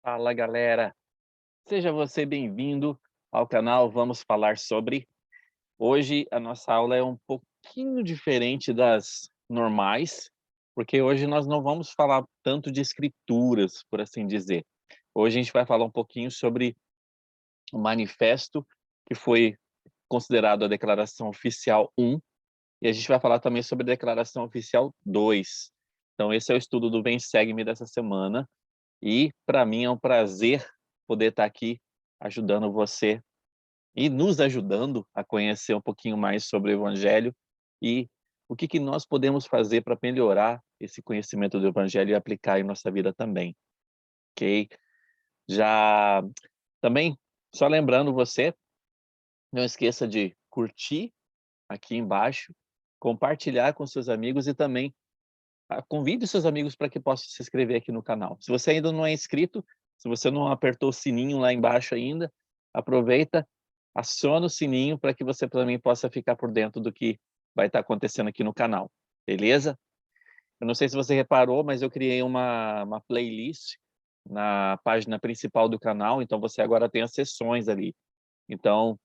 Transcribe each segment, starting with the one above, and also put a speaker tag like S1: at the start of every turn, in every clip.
S1: Fala galera, seja você bem-vindo ao canal Vamos Falar Sobre. Hoje a nossa aula é um pouquinho diferente das normais, porque hoje nós não vamos falar tanto de escrituras, por assim dizer. Hoje a gente vai falar um pouquinho sobre o manifesto, que foi considerado a Declaração Oficial 1, e a gente vai falar também sobre a Declaração Oficial 2. Então esse é o estudo do Vem Segue-me dessa semana. E para mim é um prazer poder estar aqui ajudando você e nos ajudando a conhecer um pouquinho mais sobre o Evangelho e o que nós podemos fazer para melhorar esse conhecimento do Evangelho e aplicar em nossa vida também, ok? Já também, só lembrando você, não esqueça de curtir aqui embaixo, compartilhar com seus amigos e também convide seus amigos para que possam se inscrever aqui no canal. Se você ainda não é inscrito, se você não apertou o sininho lá embaixo ainda, aproveita, aciona o sininho para que você também possa ficar por dentro do que vai estar acontecendo aqui no canal, beleza? Eu não sei se você reparou, mas eu criei uma playlist na página principal do canal, então você agora tem as sessões ali. Então,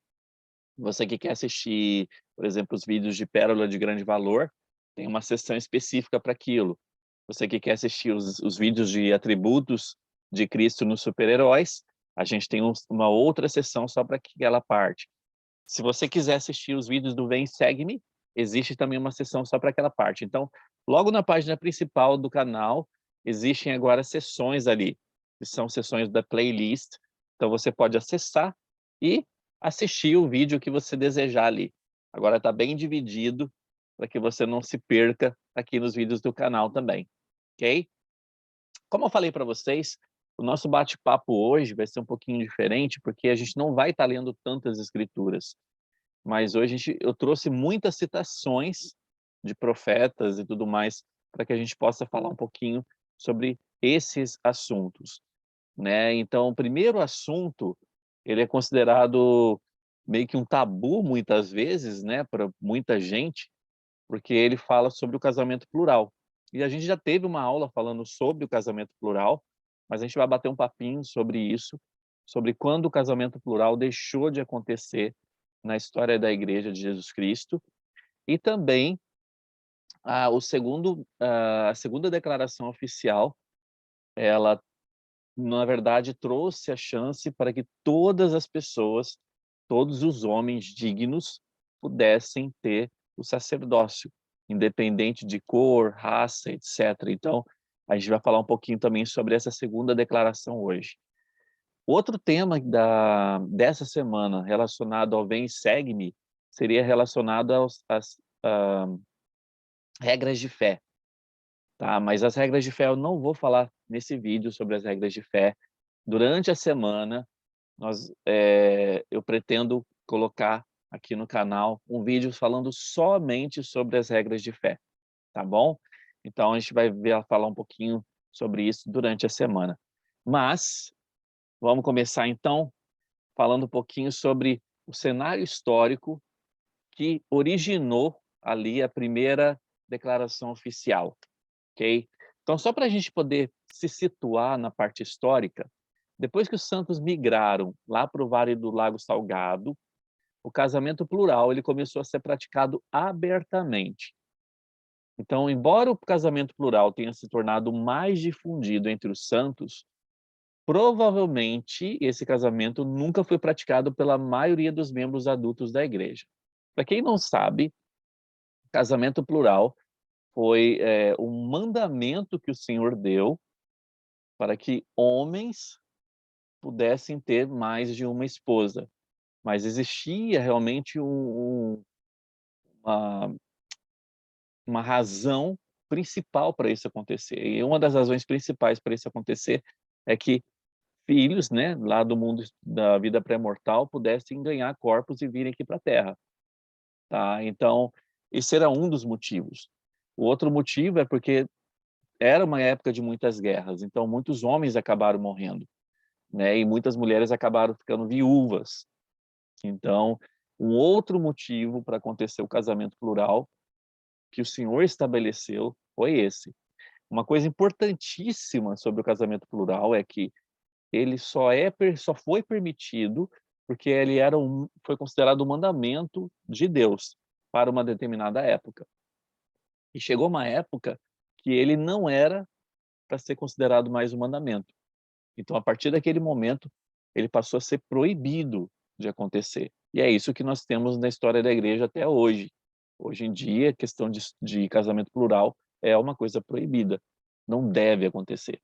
S1: você que quer assistir, por exemplo, os vídeos de Pérola de Grande Valor, tem uma sessão específica para aquilo. Você que quer assistir os vídeos de atributos de Cristo nos super-heróis, a gente tem uma outra sessão só para aquela parte. Se você quiser assistir os vídeos do Vem Segue-me, existe também uma sessão só para aquela parte. Então, logo na página principal do canal, existem agora sessões ali, que são sessões da playlist. Então, você pode acessar e assistir o vídeo que você desejar ali. Agora está bem dividido para que você não se perca aqui nos vídeos do canal também, ok? Como eu falei para vocês, o nosso bate-papo hoje vai ser um pouquinho diferente, porque a gente não vai estar lendo tantas escrituras. Mas hoje eu trouxe muitas citações de profetas e tudo mais, para que a gente possa falar um pouquinho sobre esses assuntos, né? Então, o primeiro assunto, ele é considerado meio que um tabu muitas vezes, né, para muita gente, porque ele fala sobre o casamento plural. E a gente já teve uma aula falando sobre o casamento plural, mas a gente vai bater um papinho sobre isso, sobre quando o casamento plural deixou de acontecer na história da Igreja de Jesus Cristo, e também a segunda declaração oficial, ela, na verdade, trouxe a chance para que todas as pessoas, todos os homens dignos, pudessem ter o sacerdócio, independente de cor, raça, etc. Então, a gente vai falar um pouquinho também sobre essa segunda declaração hoje. Outro tema dessa semana relacionado ao Vem e Segue-me seria relacionado às regras de fé, tá? Mas as regras de fé eu não vou falar nesse vídeo sobre as regras de fé. Durante a semana, eu pretendo colocar aqui no canal um vídeo falando somente sobre as regras de fé, tá bom? Então a gente vai falar um pouquinho sobre isso durante a semana. Mas vamos começar então falando um pouquinho sobre o cenário histórico que originou ali a primeira declaração oficial, ok? Então, só para a gente poder se situar na parte histórica, depois que os santos migraram lá para o Vale do Lago Salgado, o casamento plural ele começou a ser praticado abertamente. Então, embora o casamento plural tenha se tornado mais difundido entre os santos, provavelmente esse casamento nunca foi praticado pela maioria dos membros adultos da igreja. Para quem não sabe, casamento plural foi um mandamento que o Senhor deu para que homens pudessem ter mais de uma esposa. Mas existia realmente uma, uma razão principal para isso acontecer. E uma das razões principais para isso acontecer é que filhos, né, lá do mundo da vida pré-mortal, pudessem ganhar corpos e virem aqui para a Terra. Tá? Então, esse era um dos motivos. O outro motivo é porque era uma época de muitas guerras, então muitos homens acabaram morrendo, né? E muitas mulheres acabaram ficando viúvas. Então, um outro motivo para acontecer o casamento plural que o Senhor estabeleceu foi esse. Uma coisa importantíssima sobre o casamento plural é que ele só foi permitido porque ele foi considerado um mandamento de Deus para uma determinada época. E chegou uma época que ele não era para ser considerado mais um mandamento. Então, a partir daquele momento, ele passou a ser proibido de acontecer. E é isso que nós temos na história da igreja até hoje. Hoje em dia, a questão de casamento plural é uma coisa proibida. Não deve acontecer.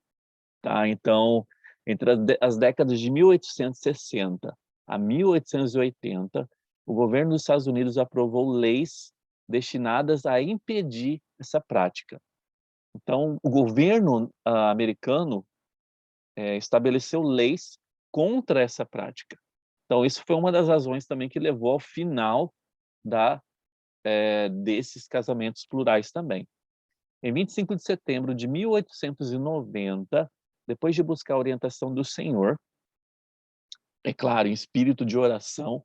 S1: Tá? Então, entre as décadas de 1860 a 1880, o governo dos Estados Unidos aprovou leis destinadas a impedir essa prática. Então, o governo americano estabeleceu leis contra essa prática. Então, isso foi uma das razões também que levou ao final desses casamentos plurais também. Em 25 de setembro de 1890, depois de buscar a orientação do Senhor, é claro, em espírito de oração,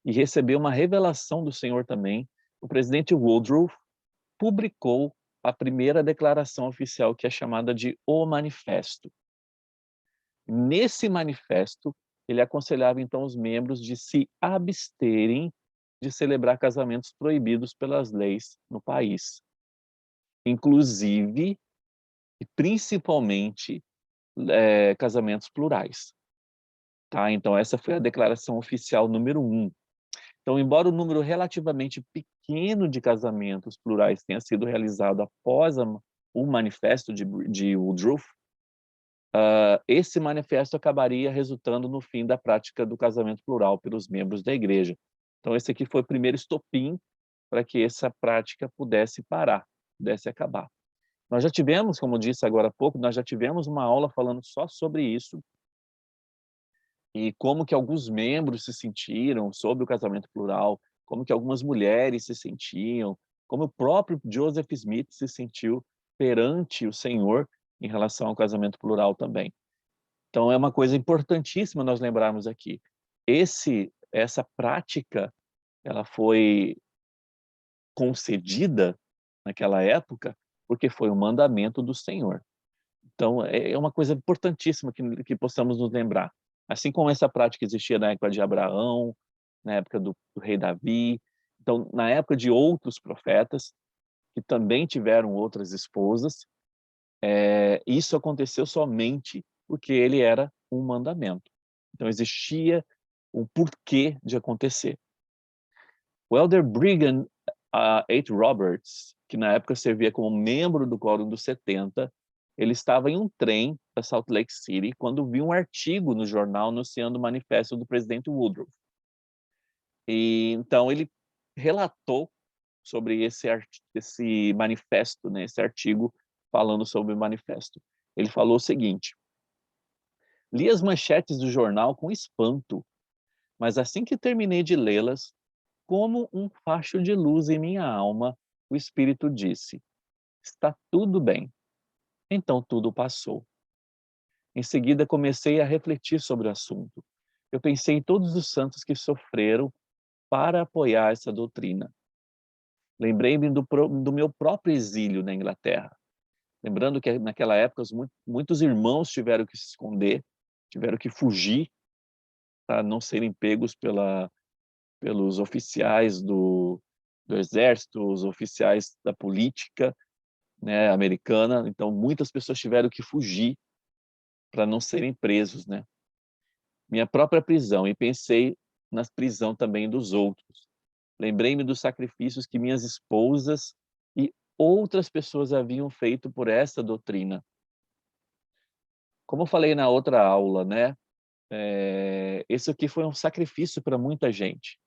S1: e receber uma revelação do Senhor também, o presidente Woodrow publicou a primeira declaração oficial, que é chamada de O Manifesto. Nesse manifesto, ele aconselhava então os membros de se absterem de celebrar casamentos proibidos pelas leis no país, inclusive e principalmente casamentos plurais. Tá? Então, essa foi a declaração oficial número 1. Então, embora o número relativamente pequeno de casamentos plurais tenha sido realizado após o manifesto de Woodruff, esse manifesto acabaria resultando no fim da prática do casamento plural pelos membros da igreja. Então, esse aqui foi o primeiro estopim para que essa prática pudesse parar, pudesse acabar. Nós já tivemos, como disse agora há pouco, nós já tivemos uma aula falando só sobre isso, e como que alguns membros se sentiram sobre o casamento plural, como que algumas mulheres se sentiam, como o próprio Joseph Smith se sentiu perante o Senhor em relação ao casamento plural também. Então, é uma coisa importantíssima nós lembrarmos aqui. Essa prática, ela foi concedida naquela época porque foi um mandamento do Senhor. Então, é uma coisa importantíssima que possamos nos lembrar. Assim como essa prática existia na época de Abraão, na época do rei Davi, então, na época de outros profetas, que também tiveram outras esposas, isso aconteceu somente porque ele era um mandamento. Então, existia um porquê de acontecer. O elder Brigham H. Roberts, que na época servia como membro do Quórum dos 70, ele estava em um trem para Salt Lake City quando viu um artigo no jornal anunciando o manifesto do presidente Woodrow. E então ele relatou sobre esse manifesto, né, esse artigo falando sobre o manifesto. Ele falou o seguinte: li as manchetes do jornal com espanto, mas assim que terminei de lê-las, como um facho de luz em minha alma, o Espírito disse: está tudo bem. Então tudo passou. Em seguida comecei a refletir sobre o assunto. Eu pensei em todos os santos que sofreram para apoiar essa doutrina. Lembrei-me do meu próprio exílio na Inglaterra. Lembrando que naquela época muitos irmãos tiveram que se esconder, tiveram que fugir para não serem pegos pelos oficiais do exército, os oficiais da política, né, americana. Então, muitas pessoas tiveram que fugir para não serem presos, né? Minha própria prisão, e pensei na prisão também dos outros. Lembrei-me dos sacrifícios que minhas esposas e outras pessoas haviam feito por essa doutrina. Como eu falei na outra aula, né? Esse aqui foi um sacrifício para muita gente.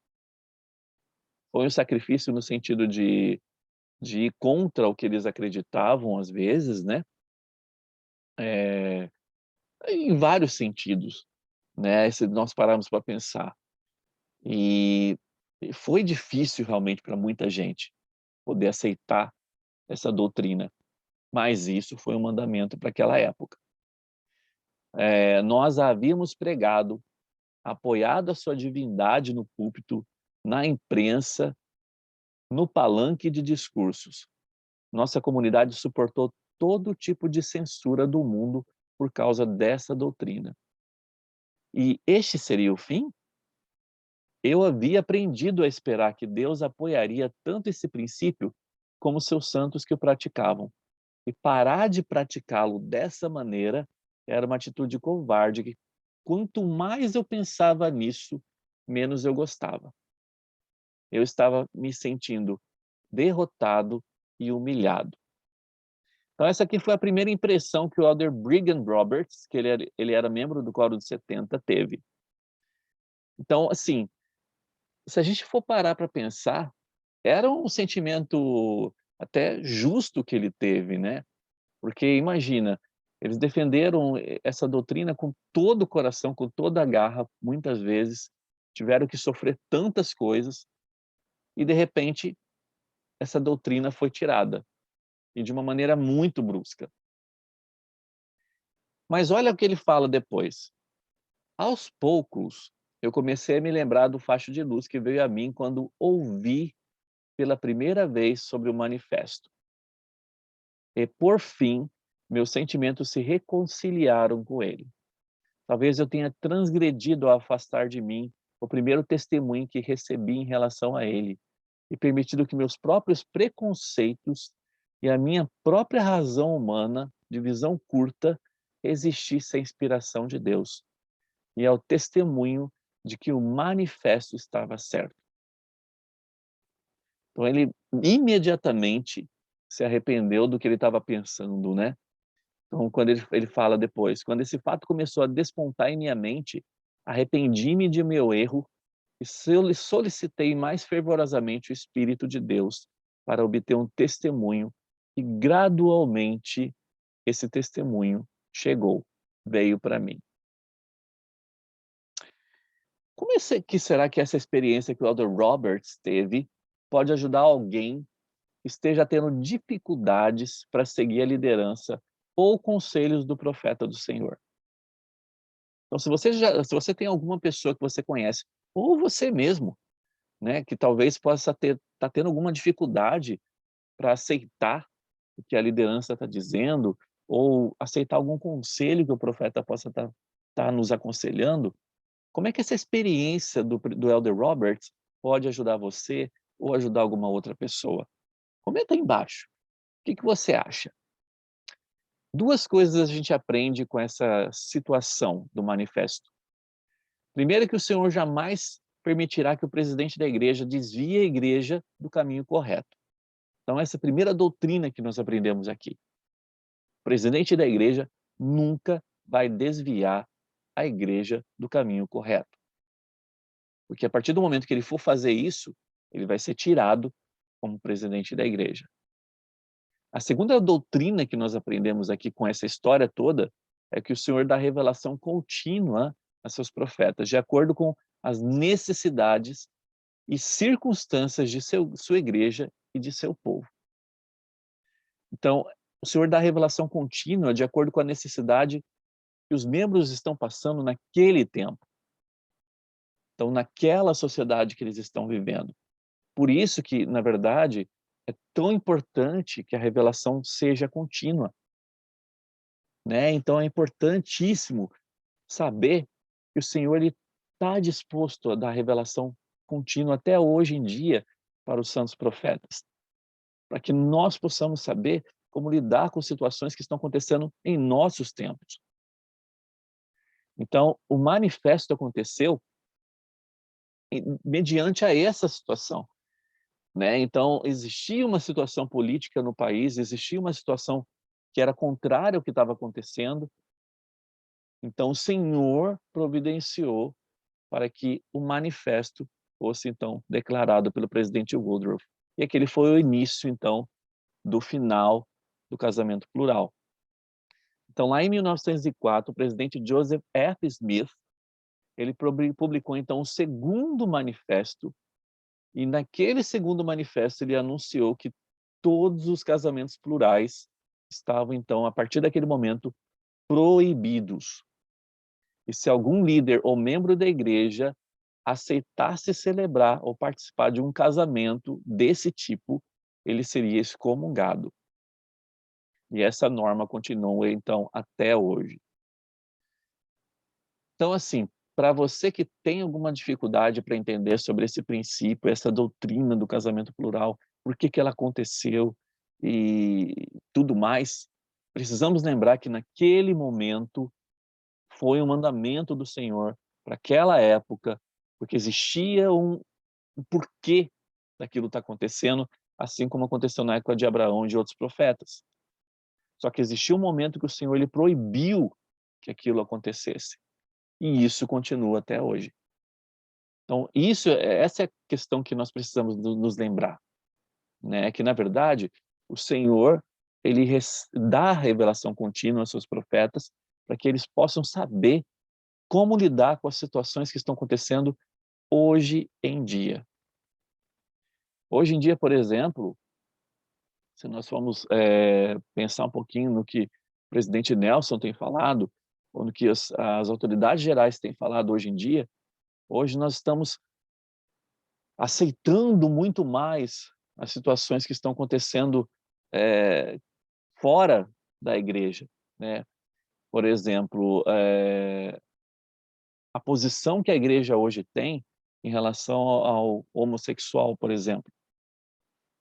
S1: Foi um sacrifício no sentido de ir contra o que eles acreditavam, às vezes, né? Em vários sentidos, né? Se nós pararmos para pensar. E foi difícil realmente para muita gente poder aceitar essa doutrina, mas isso foi um mandamento para aquela época. Nós a havíamos pregado, apoiado a sua divindade no púlpito, na imprensa, no palanque de discursos. Nossa comunidade suportou todo tipo de censura do mundo por causa dessa doutrina. E este seria o fim? Eu havia aprendido a esperar que Deus apoiaria tanto esse princípio como seus santos que o praticavam. E parar de praticá-lo dessa maneira era uma atitude covarde que, quanto mais eu pensava nisso, menos eu gostava. Eu estava me sentindo derrotado e humilhado. Então essa aqui foi a primeira impressão que o Elder Brigham Roberts, que ele era membro do Coro dos 70, teve. Então, assim, se a gente for parar para pensar, era um sentimento até justo que ele teve, né? Porque imagina, eles defenderam essa doutrina com todo o coração, com toda a garra, muitas vezes, tiveram que sofrer tantas coisas, e de repente essa doutrina foi tirada, e de uma maneira muito brusca. Mas olha o que ele fala depois. Aos poucos, eu comecei a me lembrar do facho de luz que veio a mim quando ouvi pela primeira vez sobre o manifesto. E, por fim, meus sentimentos se reconciliaram com ele. Talvez eu tenha transgredido ao afastar de mim o primeiro testemunho que recebi em relação a ele e permitido que meus próprios preconceitos e a minha própria razão humana, de visão curta, resistisse à inspiração de Deus e ao testemunho de que o manifesto estava certo. Então ele imediatamente se arrependeu do que ele estava pensando, né? Então, quando ele fala depois, quando esse fato começou a despontar em minha mente, arrependi-me de meu erro e solicitei mais fervorosamente o Espírito de Deus para obter um testemunho e gradualmente esse testemunho chegou, veio para mim. Como que será que essa experiência que o Elder Roberts teve pode ajudar alguém que esteja tendo dificuldades para seguir a liderança ou conselhos do profeta do Senhor? Então, se você tem alguma pessoa que você conhece, ou você mesmo, né, que talvez possa tá tendo alguma dificuldade para aceitar o que a liderança está dizendo, ou aceitar algum conselho que o profeta possa tá nos aconselhando, como é que essa experiência do Elder Roberts pode ajudar você ou ajudar alguma outra pessoa? Comenta aí embaixo. O que você acha? Duas coisas a gente aprende com essa situação do manifesto. Primeiro, que o Senhor jamais permitirá que o presidente da igreja desvie a igreja do caminho correto. Então, essa é a primeira doutrina que nós aprendemos aqui. O presidente da igreja nunca vai desviar a igreja do caminho correto. Porque a partir do momento que ele for fazer isso, ele vai ser tirado como presidente da igreja. A segunda doutrina que nós aprendemos aqui com essa história toda é que o Senhor dá revelação contínua a seus profetas, de acordo com as necessidades e circunstâncias de sua igreja e de seu povo. Então, o Senhor dá revelação contínua de acordo com a necessidade que os membros estão passando naquele tempo. Então, naquela sociedade que eles estão vivendo. Por isso que, na verdade, é tão importante que a revelação seja contínua, né? Então é importantíssimo saber que o Senhor está disposto a dar revelação contínua até hoje em dia para os santos profetas, para que nós possamos saber como lidar com situações que estão acontecendo em nossos tempos. Então, o manifesto aconteceu mediante a essa situação, né? Então, existia uma situação política no país, existia uma situação que era contrária ao que estava acontecendo. Então, o Senhor providenciou para que o manifesto fosse, então, declarado pelo presidente Woodrow. E aquele foi o início, então, do final do casamento plural. Então, lá em 1904, o presidente Joseph F. Smith, ele publicou, então, o segundo manifesto, e naquele segundo manifesto ele anunciou que todos os casamentos plurais estavam, então, a partir daquele momento, proibidos. E se algum líder ou membro da igreja aceitasse celebrar ou participar de um casamento desse tipo, ele seria excomungado. E essa norma continua, então, até hoje. Então, assim, para você que tem alguma dificuldade para entender sobre esse princípio, essa doutrina do casamento plural, por que que ela aconteceu e tudo mais, precisamos lembrar que naquele momento foi um mandamento do Senhor para aquela época, porque existia um porquê daquilo estar acontecendo, assim como aconteceu na época de Abraão e de outros profetas. Só que existia um momento que o Senhor ele proibiu que aquilo acontecesse. E isso continua até hoje. Então, essa é a questão que nós precisamos nos lembrar, né? Que, na verdade, o Senhor, ele dá a revelação contínua aos seus profetas para que eles possam saber como lidar com as situações que estão acontecendo hoje em dia. Hoje em dia, por exemplo, se nós formos pensar um pouquinho no que o presidente Nelson tem falado, ou no que as autoridades gerais têm falado hoje em dia, hoje nós estamos aceitando muito mais as situações que estão acontecendo fora da igreja, né? Por exemplo, a posição que a igreja hoje tem em relação ao homossexual, por exemplo,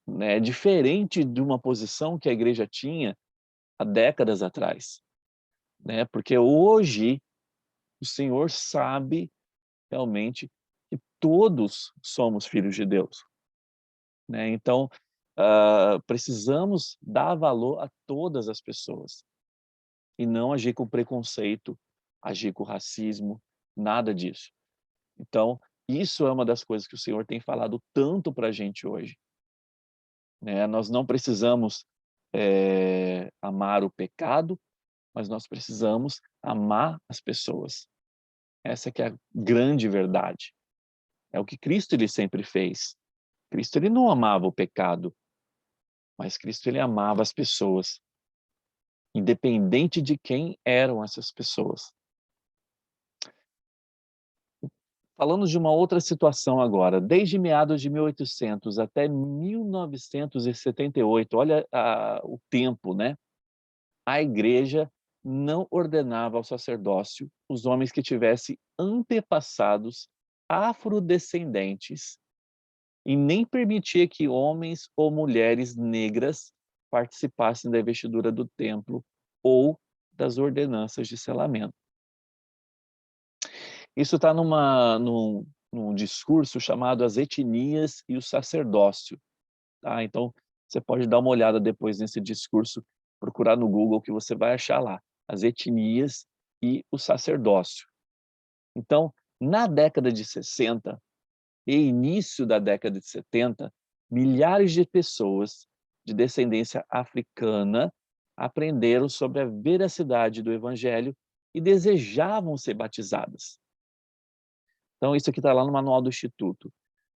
S1: né? É diferente de uma posição que a igreja tinha há décadas atrás, né? Porque hoje o Senhor sabe realmente que todos somos filhos de Deus, né? Então, precisamos dar valor a todas as pessoas e não agir com preconceito, agir com racismo, nada disso. Então, isso é uma das coisas que o Senhor tem falado tanto para a gente hoje, né? Nós não precisamos amar o pecado, mas nós precisamos amar as pessoas. Essa que é a grande verdade. É o que Cristo ele sempre fez. Cristo ele não amava o pecado, mas Cristo ele amava as pessoas, independente de quem eram essas pessoas. Falando de uma outra situação agora, desde meados de 1800 até 1978, olha o tempo, né? A igreja não ordenava ao sacerdócio os homens que tivessem antepassados afrodescendentes e nem permitia que homens ou mulheres negras participassem da investidura do templo ou das ordenanças de selamento. Isso está num discurso chamado As Etnias e o Sacerdócio. Tá? Então, você pode dar uma olhada depois nesse discurso, procurar no Google que você vai achar lá. As etnias e o sacerdócio. Então, na década de 60 e início da década de 70, milhares de pessoas de descendência africana aprenderam sobre a veracidade do Evangelho e desejavam ser batizadas. Então, isso aqui está lá no manual do Instituto.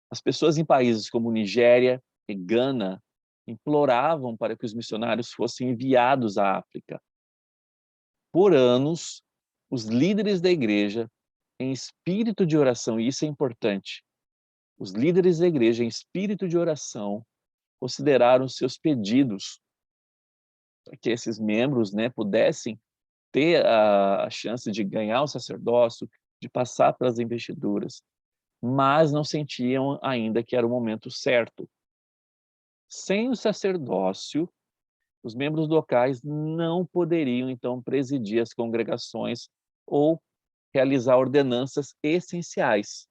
S1: As pessoas em países como Nigéria e Gana imploravam para que os missionários fossem enviados à África. Por anos, os líderes da igreja, em espírito de oração, e isso é importante, os líderes da igreja, em espírito de oração, consideraram seus pedidos para que esses membros, né, pudessem ter a chance de ganhar o sacerdócio, de passar pelas investiduras, mas não sentiam ainda que era o momento certo. Sem o sacerdócio, os membros locais não poderiam, então, presidir as congregações ou realizar ordenanças essenciais.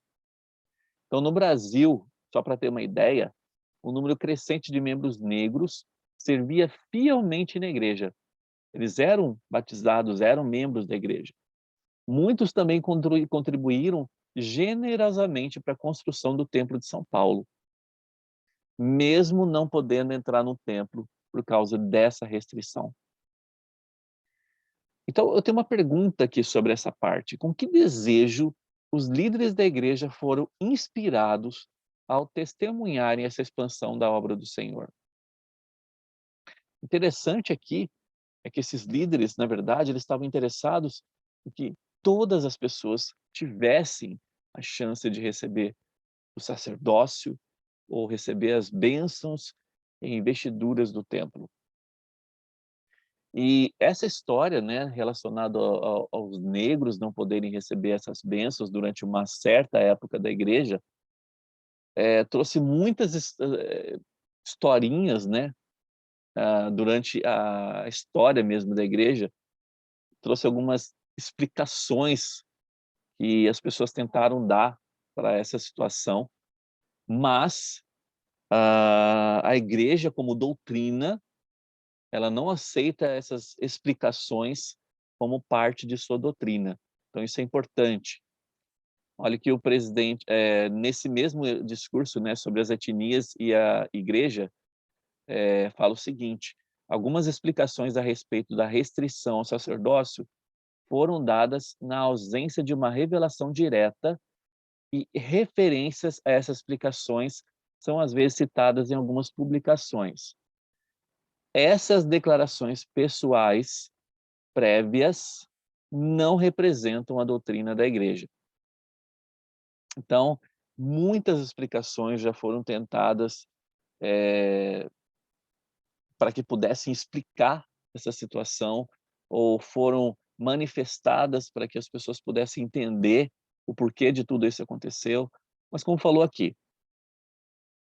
S1: Então, no Brasil, só para ter uma ideia, o número crescente de membros negros servia fielmente na igreja. Eles eram batizados, eram membros da igreja. Muitos também contribuíram generosamente para a construção do Templo de São Paulo, mesmo não podendo entrar no templo por causa dessa restrição. Então, eu tenho uma pergunta aqui sobre essa parte. Com que desejo os líderes da igreja foram inspirados ao testemunharem essa expansão da obra do Senhor? Interessante aqui é que esses líderes, na verdade, eles estavam interessados em que todas as pessoas tivessem a chance de receber o sacerdócio ou receber as bênçãos e investiduras do templo. E essa história, né, relacionada aos negros não poderem receber essas bênçãos durante uma certa época da igreja, trouxe muitas historinhas, né, durante a história mesmo da igreja, trouxe algumas explicações que as pessoas tentaram dar para essa situação, mas a igreja como doutrina, ela não aceita essas explicações como parte de sua doutrina. Então isso é importante. Olha que o presidente, nesse mesmo discurso, né, sobre as etnias e a igreja, fala o seguinte: algumas explicações a respeito da restrição ao sacerdócio foram dadas na ausência de uma revelação direta, e referências a essas explicações são às vezes citadas em algumas publicações. Essas declarações pessoais prévias não representam a doutrina da igreja. Então, muitas explicações já foram tentadas para que pudessem explicar essa situação, ou foram manifestadas para que as pessoas pudessem entender o porquê de tudo isso aconteceu. Mas como falou aqui,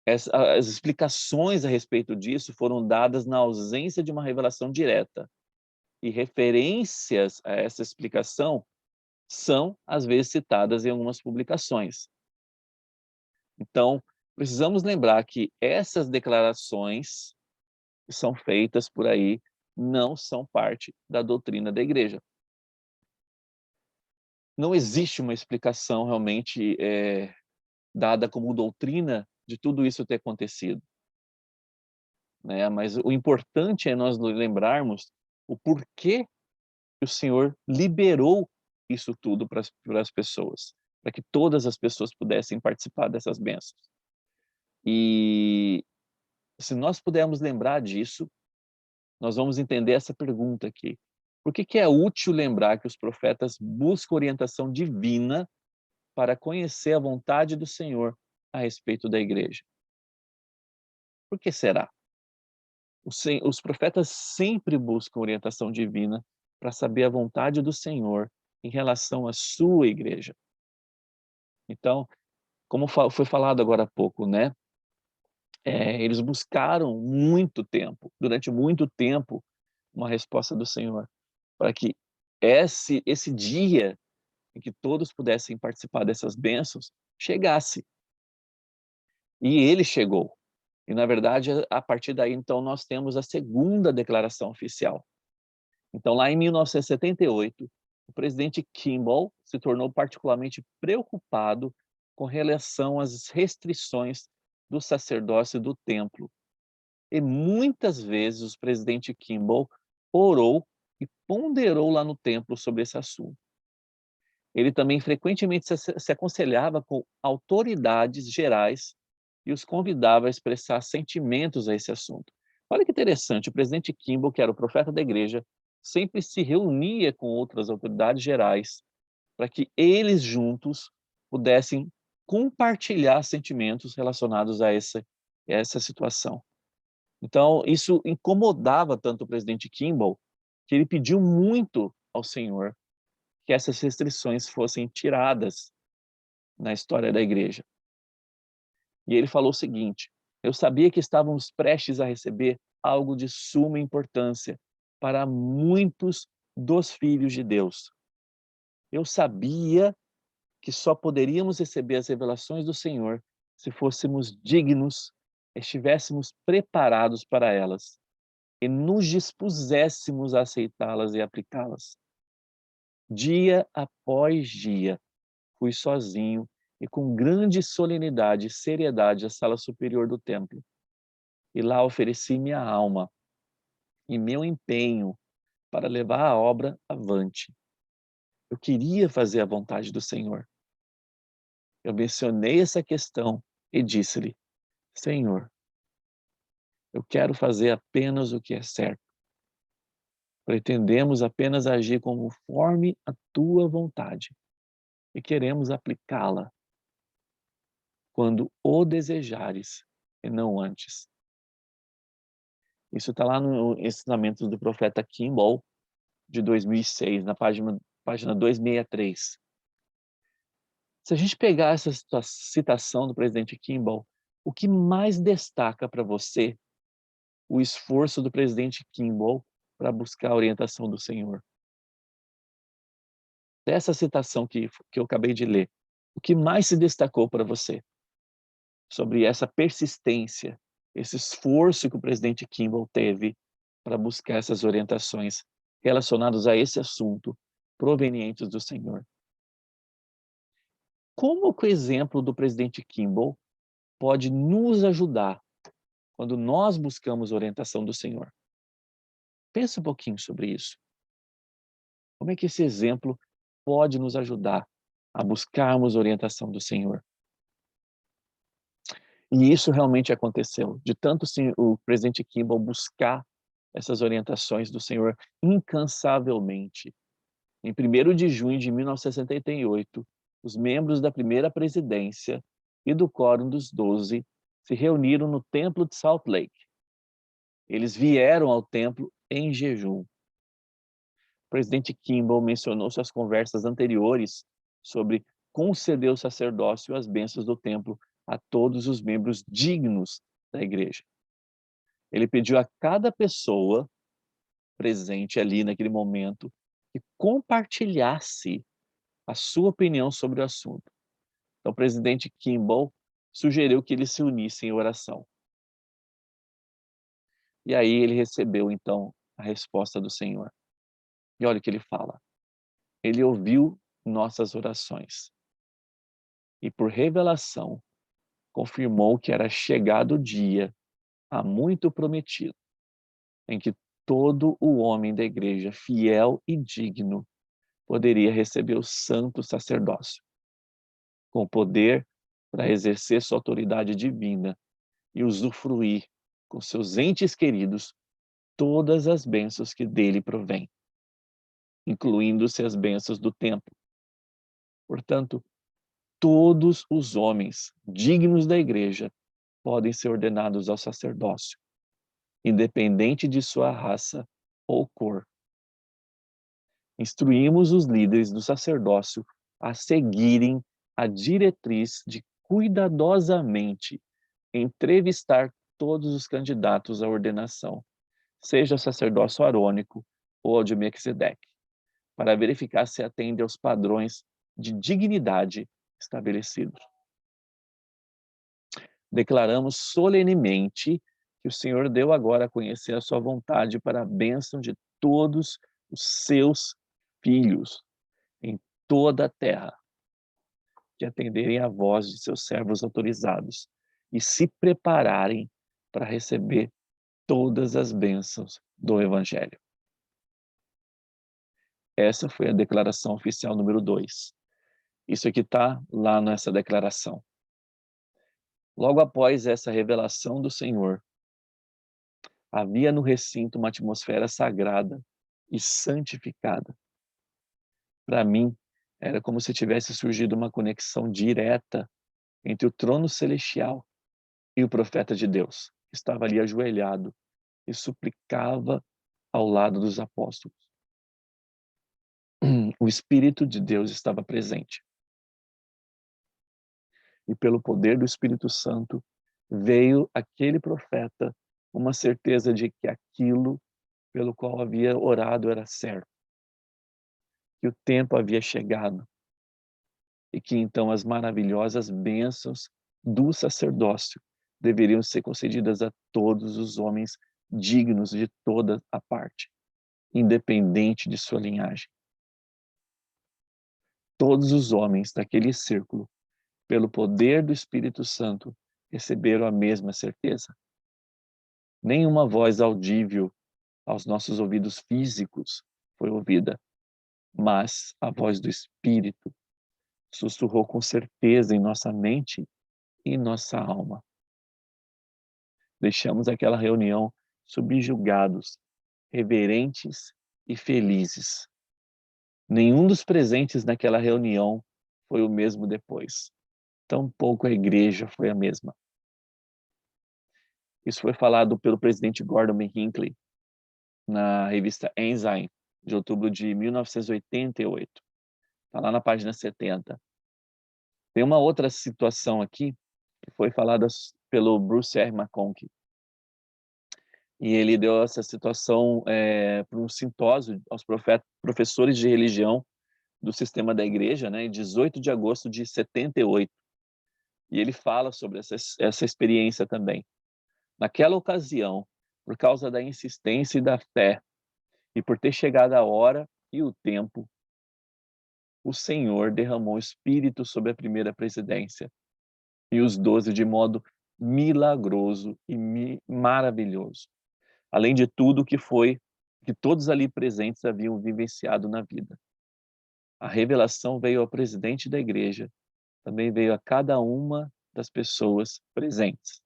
S1: as explicações a respeito disso foram dadas na ausência de uma revelação direta. E referências a essa explicação são, às vezes, citadas em algumas publicações. Então, precisamos lembrar que essas declarações que são feitas por aí não são parte da doutrina da igreja. Não existe uma explicação realmente dada como doutrina de tudo isso ter acontecido, né? Mas o importante é nós lembrarmos o porquê que o Senhor liberou isso tudo para as pessoas, para que todas as pessoas pudessem participar dessas bênçãos. E se nós pudermos lembrar disso, nós vamos entender essa pergunta aqui. Por que é útil lembrar que os profetas buscam orientação divina para conhecer a vontade do Senhor a respeito da igreja? Por que será? Os profetas sempre buscam orientação divina para saber a vontade do Senhor em relação à sua igreja. Então, como foi falado agora há pouco, né? Eles buscaram durante muito tempo, uma resposta do Senhor, para que esse dia em que todos pudessem participar dessas bênçãos chegasse. E ele chegou. E, na verdade, a partir daí, então, nós temos a segunda declaração oficial. Então, lá em 1978, o presidente Kimball se tornou particularmente preocupado com relação às restrições do sacerdócio do templo. E muitas vezes o presidente Kimball orou e ponderou lá no templo sobre esse assunto. Ele também frequentemente se aconselhava com autoridades gerais e os convidava a expressar sentimentos a esse assunto. Olha que interessante, o presidente Kimball, que era o profeta da igreja, sempre se reunia com outras autoridades gerais para que eles juntos pudessem compartilhar sentimentos relacionados a essa situação. Então, isso incomodava tanto o presidente Kimball, que ele pediu muito ao Senhor que essas restrições fossem tiradas na história da igreja. E ele falou o seguinte: eu sabia que estávamos prestes a receber algo de suma importância para muitos dos filhos de Deus. Eu sabia que só poderíamos receber as revelações do Senhor se fôssemos dignos, estivéssemos preparados para elas e nos dispuséssemos a aceitá-las e aplicá-las. Dia após dia, fui sozinho e com grande solenidade e seriedade à sala superior do templo. E lá ofereci minha alma e meu empenho para levar a obra avante. Eu queria fazer a vontade do Senhor. Eu mencionei essa questão e disse-lhe: Senhor, eu quero fazer apenas o que é certo. Pretendemos apenas agir conforme a tua vontade e queremos aplicá-la quando o desejares e não antes. Isso está lá no Ensinamentos do Profeta Kimball, de 2006, na página 263. Se a gente pegar essa citação do presidente Kimball, o que mais destaca para você o esforço do presidente Kimball para buscar a orientação do Senhor? Dessa citação que eu acabei de ler, o que mais se destacou para você sobre essa persistência, esse esforço que o presidente Kimball teve para buscar essas orientações relacionadas a esse assunto, provenientes do Senhor? Como que o exemplo do presidente Kimball pode nos ajudar quando nós buscamos orientação do Senhor? Pensa um pouquinho sobre isso. Como é que esse exemplo pode nos ajudar a buscarmos orientação do Senhor? E isso realmente aconteceu, de tanto sim, o presidente Kimball buscar essas orientações do Senhor incansavelmente. Em 1º de junho de 1978, os membros da primeira presidência e do Quórum dos 12 se reuniram no templo de Salt Lake. Eles vieram ao templo em jejum. O presidente Kimball mencionou suas conversas anteriores sobre conceder o sacerdócio e as bênçãos do templo a todos os membros dignos da igreja. Ele pediu a cada pessoa presente ali naquele momento que compartilhasse a sua opinião sobre o assunto. Então, o presidente Kimball sugeriu que eles se unissem em oração. E aí ele recebeu, então, a resposta do Senhor. E olha o que ele fala. Ele ouviu nossas orações. E por revelação, confirmou que era chegado o dia, há muito prometido, em que todo o homem da igreja, fiel e digno, poderia receber o santo sacerdócio, com poder para exercer sua autoridade divina e usufruir com seus entes queridos todas as bênçãos que dele provêm, incluindo-se as bênçãos do templo. Portanto, todos os homens dignos da igreja podem ser ordenados ao sacerdócio, independente de sua raça ou cor. Instruímos os líderes do sacerdócio a seguirem a diretriz de cuidadosamente entrevistar todos os candidatos à ordenação, seja o sacerdócio arônico ou ao de Melquisedeque, para verificar se atende aos padrões de dignidade estabelecidos. Declaramos solenemente que o Senhor deu agora a conhecer a sua vontade para a bênção de todos os seus filhos em toda a terra, que atenderem à voz de seus servos autorizados e se prepararem para receber todas as bênçãos do Evangelho. Essa foi a declaração oficial número 2. Isso aqui está lá nessa declaração. Logo após essa revelação do Senhor, havia no recinto uma atmosfera sagrada e santificada. Para mim, era como se tivesse surgido uma conexão direta entre o trono celestial e o profeta de Deus, que estava ali ajoelhado e suplicava ao lado dos apóstolos. O Espírito de Deus estava presente. E pelo poder do Espírito Santo, veio aquele profeta uma certeza de que aquilo pelo qual havia orado era certo, que o tempo havia chegado e que então as maravilhosas bênçãos do sacerdócio deveriam ser concedidas a todos os homens dignos de toda a parte, independente de sua linhagem. Todos os homens daquele círculo, pelo poder do Espírito Santo, receberam a mesma certeza. Nenhuma voz audível aos nossos ouvidos físicos foi ouvida, mas a voz do Espírito sussurrou com certeza em nossa mente e nossa alma. Deixamos aquela reunião subjugados, reverentes e felizes. Nenhum dos presentes naquela reunião foi o mesmo depois. Tampouco a igreja foi a mesma. Isso foi falado pelo presidente Gordon B. Hinckley na revista Ensign, de outubro de 1988. Está lá na página 70. Tem uma outra situação aqui, que foi falada pelo Bruce R. McConkie. E ele deu essa situação para um simpósio aos professores de religião do sistema da igreja, né, em 18 de agosto de 78. E ele fala sobre essa experiência também. Naquela ocasião, por causa da insistência e da fé, e por ter chegado a hora e o tempo, o Senhor derramou o Espírito sobre a primeira presidência e os 12 de modo milagroso e maravilhoso. Além de tudo que todos ali presentes haviam vivenciado na vida. A revelação veio ao presidente da igreja, também veio a cada uma das pessoas presentes.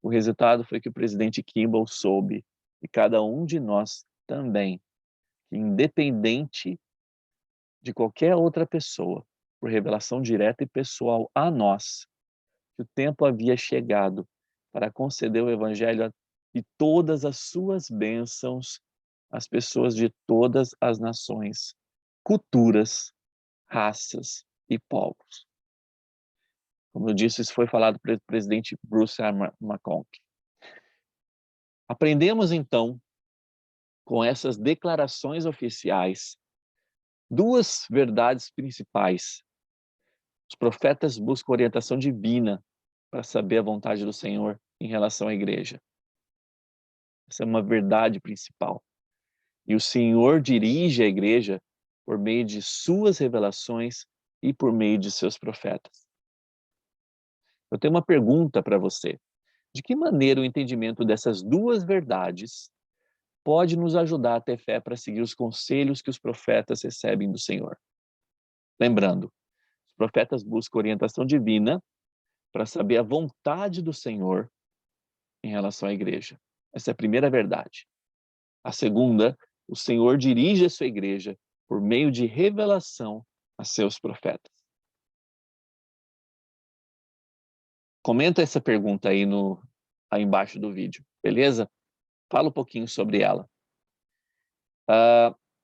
S1: O resultado foi que o presidente Kimball soube, e cada um de nós também, que independente de qualquer outra pessoa, por revelação direta e pessoal a nós, que o tempo havia chegado para conceder o evangelho e todas as suas bênçãos às pessoas de todas as nações, culturas, raças e povos. Como eu disse, isso foi falado pelo presidente Bruce R. McConkie. Aprendemos, então, com essas declarações oficiais, duas verdades principais. Os profetas buscam orientação divina para saber a vontade do Senhor em relação à igreja. Essa é uma verdade principal. E o Senhor dirige a igreja por meio de suas revelações e por meio de seus profetas. Eu tenho uma pergunta para você. De que maneira o entendimento dessas duas verdades pode nos ajudar a ter fé para seguir os conselhos que os profetas recebem do Senhor? Lembrando, os profetas buscam orientação divina para saber a vontade do Senhor em relação à igreja. Essa é a primeira verdade. A segunda, o Senhor dirige a sua igreja por meio de revelação a seus profetas. Comenta essa pergunta aí embaixo do vídeo, beleza? Fala um pouquinho sobre ela.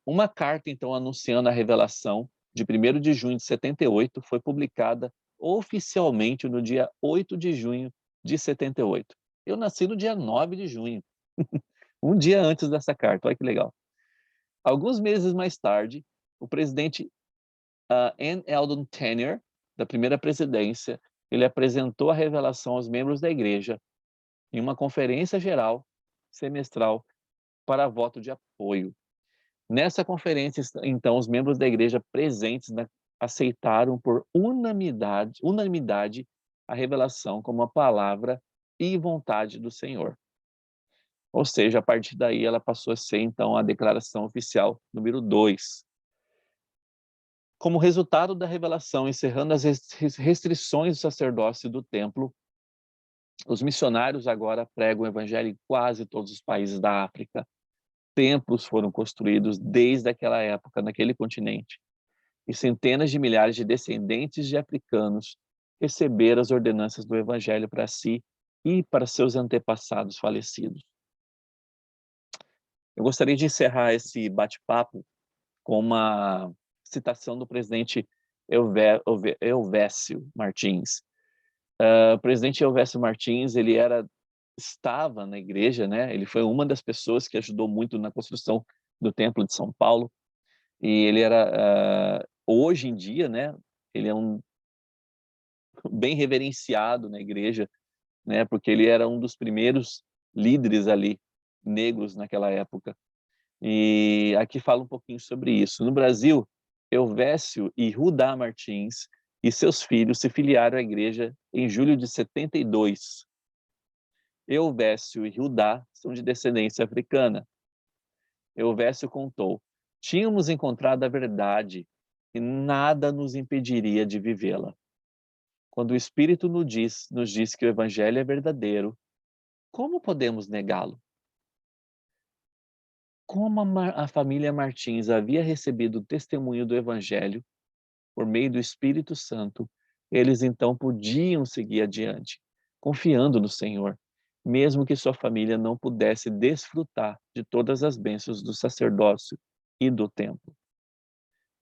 S1: Uma carta, então, anunciando a revelação de 1º de junho de 78 foi publicada oficialmente no dia 8 de junho de 78. Eu nasci no dia 9 de junho, um dia antes dessa carta, olha que legal. Alguns meses mais tarde, o presidente N. Eldon Tanner, da primeira presidência, ele apresentou a revelação aos membros da igreja em uma conferência geral semestral para voto de apoio. Nessa conferência, então, os membros da igreja presentes aceitaram por unanimidade a revelação como a palavra e vontade do Senhor. Ou seja, a partir daí ela passou a ser, então, a declaração oficial número 2. Como resultado da revelação, encerrando as restrições do sacerdócio e do templo, os missionários agora pregam o evangelho em quase todos os países da África. Templos foram construídos desde aquela época naquele continente. E centenas de milhares de descendentes de africanos receberam as ordenanças do evangelho para si e para seus antepassados falecidos. Eu gostaria de encerrar esse bate-papo com uma citação do presidente Elvésio Martins. O presidente Elvésio Martins, ele estava na igreja, né? Ele foi uma das pessoas que ajudou muito na construção do Templo de São Paulo. E ele era, hoje em dia, né? Ele é bem reverenciado na igreja, né? Porque ele era um dos primeiros líderes ali, negros naquela época. E aqui fala um pouquinho sobre isso. No Brasil, Elvésio e Rudá Martins e seus filhos se filiaram à igreja em julho de 72. Elvésio e Rudá são de descendência africana. Elvésio contou: tínhamos encontrado a verdade e nada nos impediria de vivê-la. Quando o Espírito nos diz que o Evangelho é verdadeiro, como podemos negá-lo? Como a família Martins havia recebido o testemunho do Evangelho por meio do Espírito Santo, eles então podiam seguir adiante, confiando no Senhor, mesmo que sua família não pudesse desfrutar de todas as bênçãos do sacerdócio e do templo.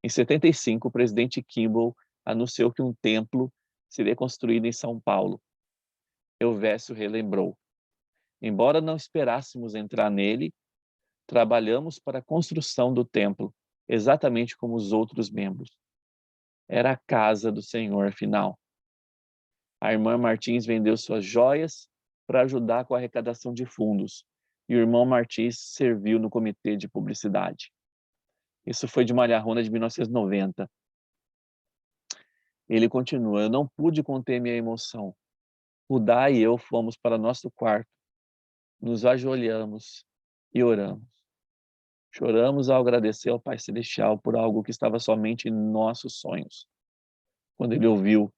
S1: Em 75, o presidente Kimball anunciou que um templo seria construído em São Paulo. Elvésio relembrou: embora não esperássemos entrar nele, trabalhamos para a construção do templo, exatamente como os outros membros. Era a casa do Senhor, afinal. A irmã Martins vendeu suas joias para ajudar com a arrecadação de fundos, e o irmão Martins serviu no comitê de publicidade. Isso foi de Malharrona de 1990. Ele continua: eu não pude conter minha emoção. Rudá e eu fomos para nosso quarto, nos ajoelhamos e oramos. Choramos ao agradecer ao Pai Celestial por algo que estava somente em nossos sonhos. Quando ele ouviu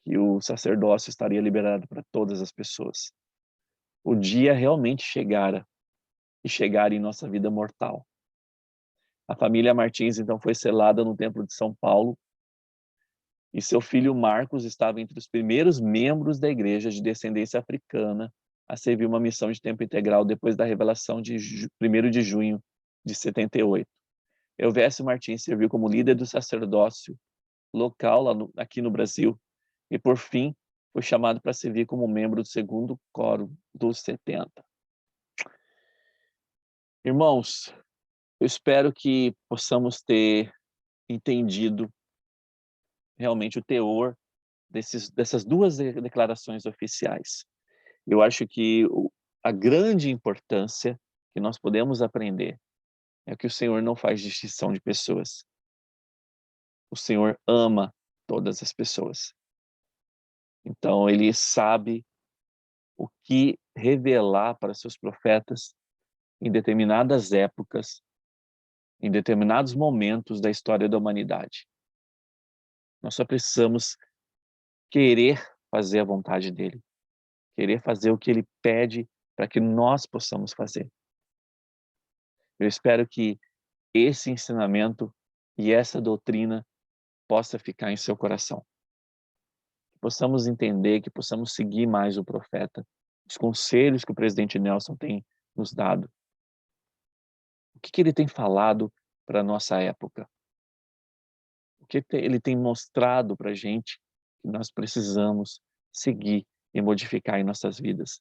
S1: que o sacerdócio estaria liberado para todas as pessoas. O dia realmente chegara, e chegara em nossa vida mortal. A família Martins, então, foi selada no Templo de São Paulo, e seu filho Marcos estava entre os primeiros membros da igreja de descendência africana a servir uma missão de tempo integral depois da revelação de 1º de junho de 78. Elvésio Martins serviu como líder do sacerdócio local aqui no Brasil e, por fim, foi chamado para servir como membro do 2º Coro dos 70. Irmãos, eu espero que possamos ter entendido realmente o teor dessas duas declarações oficiais. Eu acho que a grande importância que nós podemos aprender é que o Senhor não faz distinção de pessoas. O Senhor ama todas as pessoas. Então, Ele sabe o que revelar para seus profetas em determinadas épocas, em determinados momentos da história da humanidade. Nós só precisamos querer fazer a vontade dEle, querer fazer o que Ele pede para que nós possamos fazer. Eu espero que esse ensinamento e essa doutrina possa ficar em seu coração. Que possamos entender, que possamos seguir mais o profeta, os conselhos que o presidente Nelson tem nos dado. O que ele tem falado para a nossa época? O que ele tem mostrado para a gente que nós precisamos seguir e modificar em nossas vidas?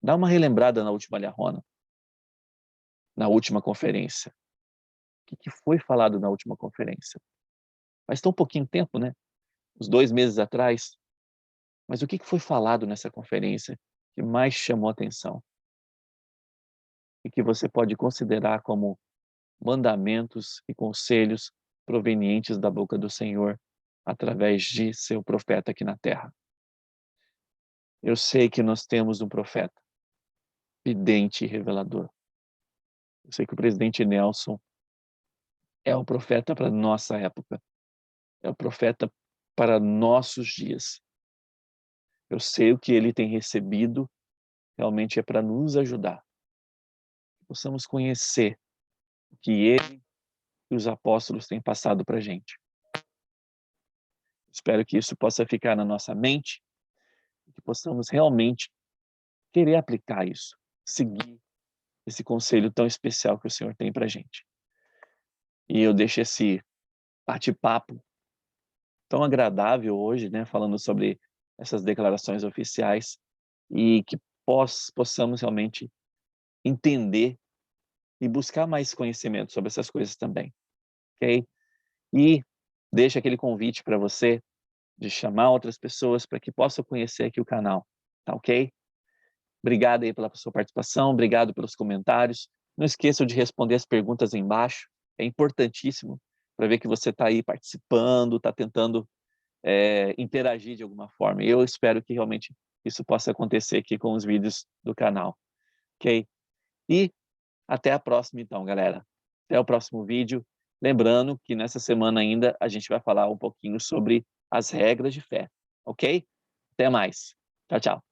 S1: Dá uma relembrada na última Malharrona, na última conferência. O que foi falado na última conferência? Faz tão pouquinho tempo, né? Uns 2 meses atrás. Mas o que foi falado nessa conferência que mais chamou a atenção? E que você pode considerar como mandamentos e conselhos provenientes da boca do Senhor através de seu profeta aqui na terra. Eu sei que nós temos um profeta, vidente e revelador. Eu sei que o presidente Nelson é o profeta para nossa época, é o profeta para nossos dias. Eu sei o que ele tem recebido, realmente é para nos ajudar. Possamos conhecer o que ele e os apóstolos têm passado para a gente. Espero que isso possa ficar na nossa mente, que possamos realmente querer aplicar isso, seguir esse conselho tão especial que o Senhor tem para a gente. E eu deixo esse bate-papo tão agradável hoje, né, falando sobre essas declarações oficiais e que possamos realmente entender e buscar mais conhecimento sobre essas coisas também, ok? E deixo aquele convite para você de chamar outras pessoas para que possam conhecer aqui o canal, tá ok? Obrigado aí pela sua participação, obrigado pelos comentários. Não esqueçam de responder as perguntas aí embaixo, é importantíssimo para ver que você está aí participando, está tentando interagir de alguma forma. Eu espero que realmente isso possa acontecer aqui com os vídeos do canal, ok? E até a próxima então, galera. Até o próximo vídeo. Lembrando que nessa semana ainda a gente vai falar um pouquinho sobre as regras de fé, ok? Até mais. Tchau, tchau.